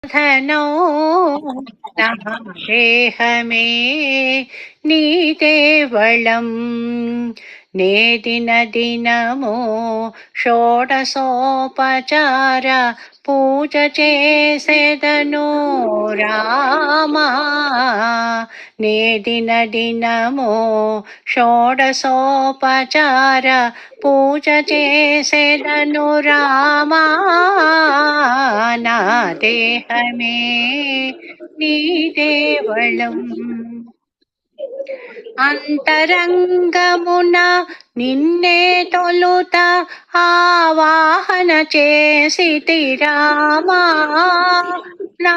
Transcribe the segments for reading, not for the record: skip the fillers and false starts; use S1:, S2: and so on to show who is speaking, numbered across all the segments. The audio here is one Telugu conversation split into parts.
S1: ధనో నా దేహమే నీ దేవళం నేదిన దినము షోడశోపచార పూజ చేసెదను రామా నేదిన దినము షోడశోపచార పూజ చేసెదను రామా నా దేహమే నీ దేవళం అంతరంగమున నిన్నే తొలుత ఆవాహన చేసితి రామా నా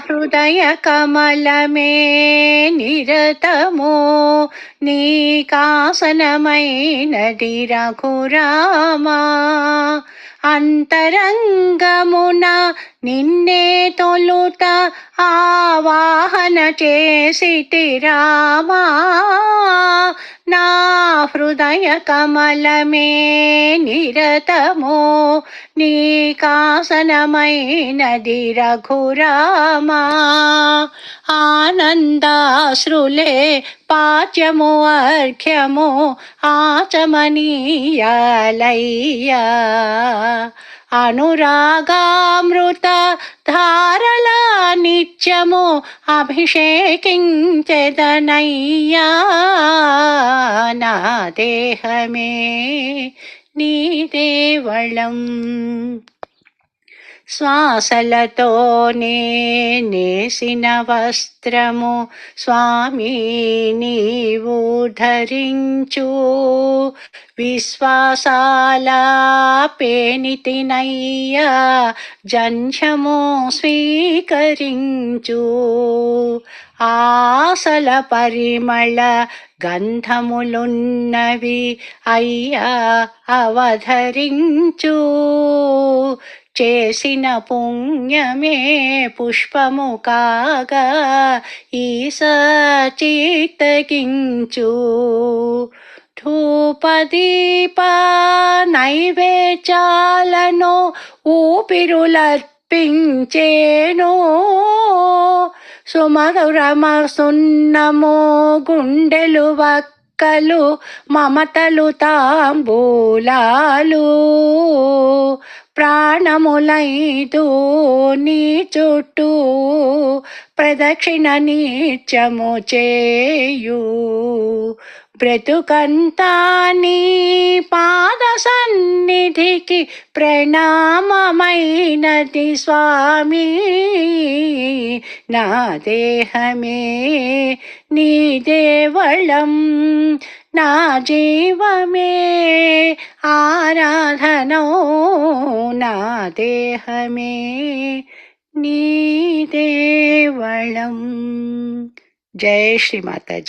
S1: హృదయ కమలమే నిరతము నీకాసనమైనది రఘురామా అంతరంగమున నిన్నే తొలుత ఆవాహన చేసితి రామా నా హృదయ కమలమే నిరతము నీకాసనమైనది రఘురామా ఆనందాశ్రులే పాచ్యము అర్ఘ్యము ఆచమనీయాలయ్యా అనురాగామృత ధారల నిత్యము అభిషేకించెదనయ్యా నా దేహమే నీ దేవళం శ్వాసలతోనే నేసిన వస్త్రము స్వామి నీవు ధరించు విశ్వాసాల పేనితినయ్యా జంఝము స్వీకరించు ఆసల పరిమళ గంధములున్నవి అయ్యా అవధరించు చేసిన పుణ్యమే పుష్పము కాగా ఈస చిత్తగించు ధూపదీప నైవేద్యాలను ఊపిరులర్పించేను సుమధురమ సున్నము గుండెలు వక్కలు మమతలు తాంబూలాలు ప్రాణములైదు నీ చుట్టూ ప్రదక్షిణ నిత్యము చేయు బ్రతుకంతా నీ పాద సన్నిధికి ప్రణామమైనది స్వామి నా దేహమే నీ దేవళం నా జీవమే ఆరాధనో నా దేహమే నీ దేవళం. జై శ్రీ మాతాజీ.